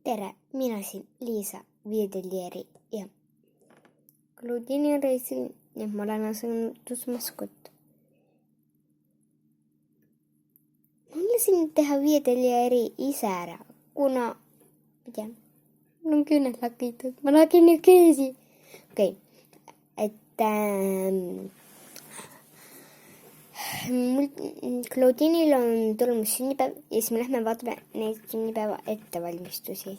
Tere, mina siin Liisa Wiedelieri ja Claudini reisil ja ma olen asundusmaskott. Ma mõtlesin teha Wiedelieri ise ära, kuna, ma tean, mul on küüned lakitud, ma lakin nüüd küüsi. Okei, Claudinil on tulemas sünnipäev ja siis me lähme vaatame neid sünnipäeva ettevalmistusi.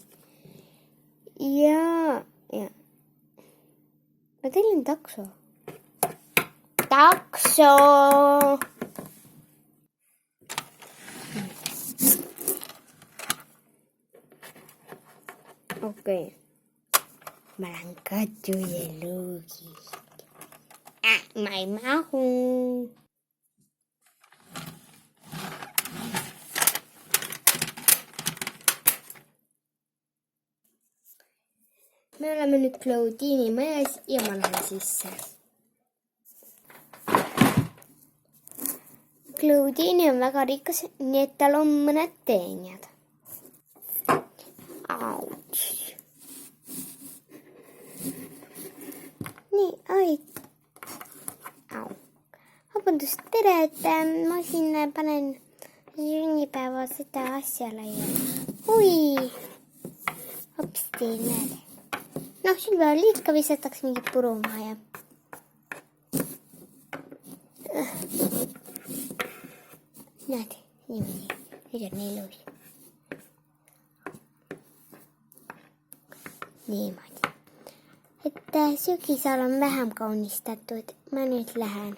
Ja ma tellin takso. Takso! Okei. Ma lähen Katjule luugist. Ma ei mahu. Me oleme nüüd Claudini majas ja ma lähen sisse. Claudini on väga rikas, nii et tal on mõned teenijad. Auts. Nii, oi. Au. Vabandust, tere, et ma siin panen sünnipäeva seda asja laiali. Ui. Hopsti, näed. Noh, sünnipäeva liitka visataks mingit purumaa ja... Näed, niimoodi. Nüüd on ilus. Niimoodi. Et söögisaal on vähem kaunistatud. Ma nüüd lähen.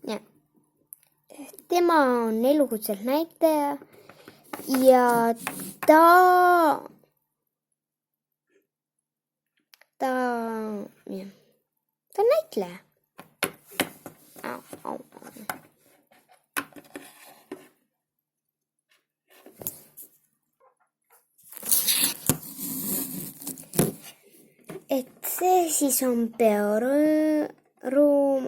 Ja. Tema on elukutselt näitaja. Ja ta on näitleja. Et see siis on peoruum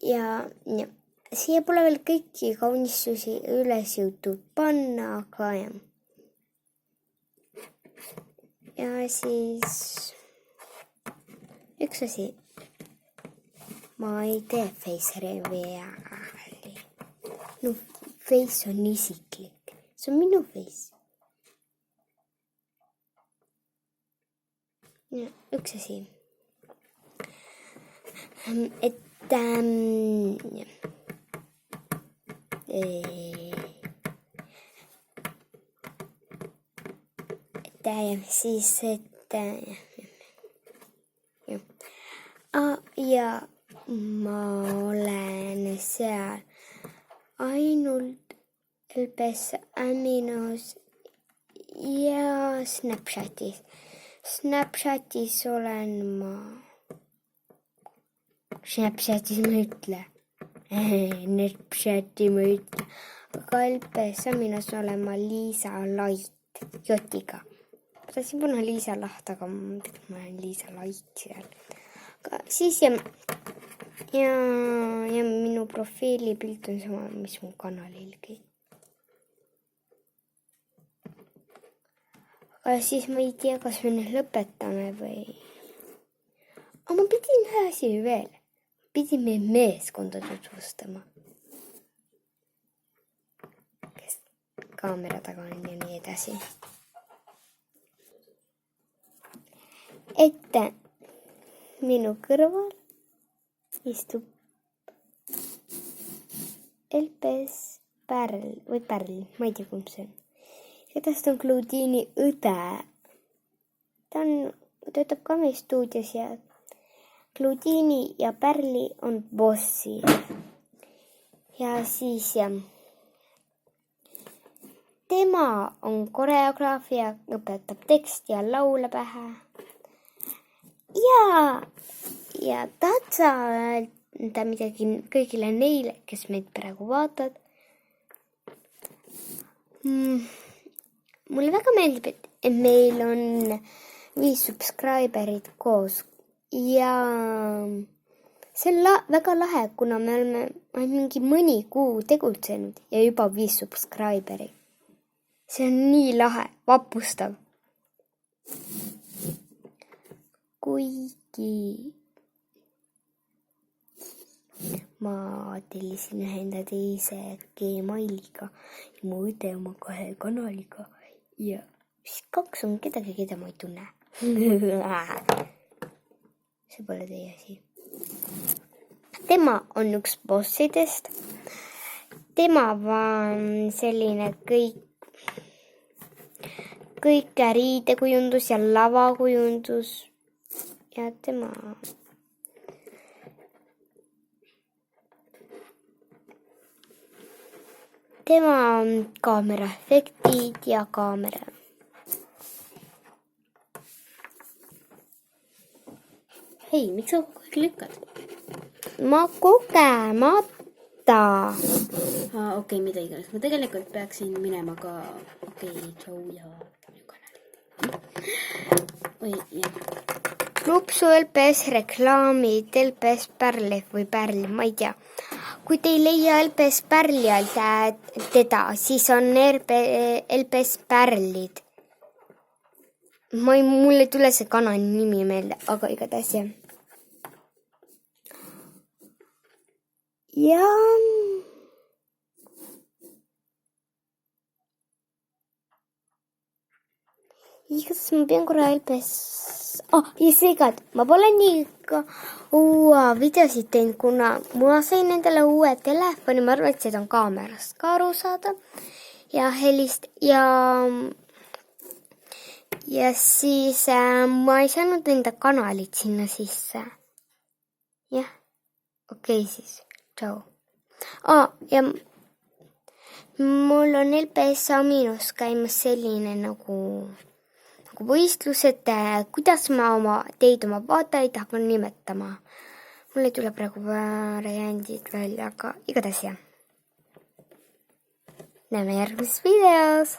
ja siia pole veel kõiki kaunistusi üles jõutud panna, aga jah. Ja siis üks asi. Ma ei tee face reveali. No face on isiklik. See on minu face. Ja, üks asi. Et siis, ja ma olen seal ainult LBS Aminos ja Snapchatis. Snapchatis olen ma... Snapchatis ma ütle. Snapchati ma ütle. Aga LBS Aminos olen ma Liisa Lait jotiga. Ma tahtsin panna Liisa Laht, aga ma olen Liisa Lait seal. Aga siis ja minu profiilipilt on sama, mis mu kanalilgi. Aga siis ma ei tea, kas me nüüd lõpetame või... Aga ma pidin ühe asi veel. Pidime meeskonda tutvustama. Kes kaamera taga on ja nii edasi. Et minu kõrval istub LBS Pärl või Pärl, ma ei tea, kumb see on. Edast on Claudini õde. Ta töötab ka meie stuudios ja Claudini ja Pärli on bossi. Ja siis tema on koreograaf ja õpetab teksti ja laule pähe. Ja tahad sa öelda midagi kõigile neile, kes meid praegu vaatad? Mulle väga meeldib, et meil on 5 subscriberit koos ja see on väga lahe, kuna me oleme mingi mõni kuu tegutsenud ja juba 5 subscriberi. See on nii lahe, vapustav. Kuigi ma tellisin enda teise Gmailiga ja mu õde oma 2 kanaliga ja siis 2 on kedagi, keda ma ei tunne. See pole teie asi. Tema on üks bossidest. Tema on selline kõik riidekujundus ja lavakujundus ja tema on kaameraefektid ja kaamera. Hei, miks sa kogu aeg lükkad? Ma kogemata. Okei, mida iganes. Ma tegelikult peaksin minema ka tšau ja oi, jah. Lupsu LPS reklaamid, LPS Pärl või Pärl, ma ei tea. Kui te ei leia LPS Pärli alt teda, siis on LPS Pärlid. Mul ei tule see kanali nimi meelde, aga igatahes jah. Ja igatahes ma pean korra LPS. Ja seega, ma pole nii uue videosid teinud, kuna ma sain endale uue telefoni, ma arvan, et seda on kaamerast ka aru saada ja helist ja siis ma ei saanud enda kanalit sinna sisse. Jah, okei siis, tšau. Ja mul on LPS Aminos käimas selline nagu võistlus, et kuidas ma teid oma vaatajaid hakkan nimetama. Mul ei tule praegu variandid välja, aga igatahes jah. Näeme järgmises videos.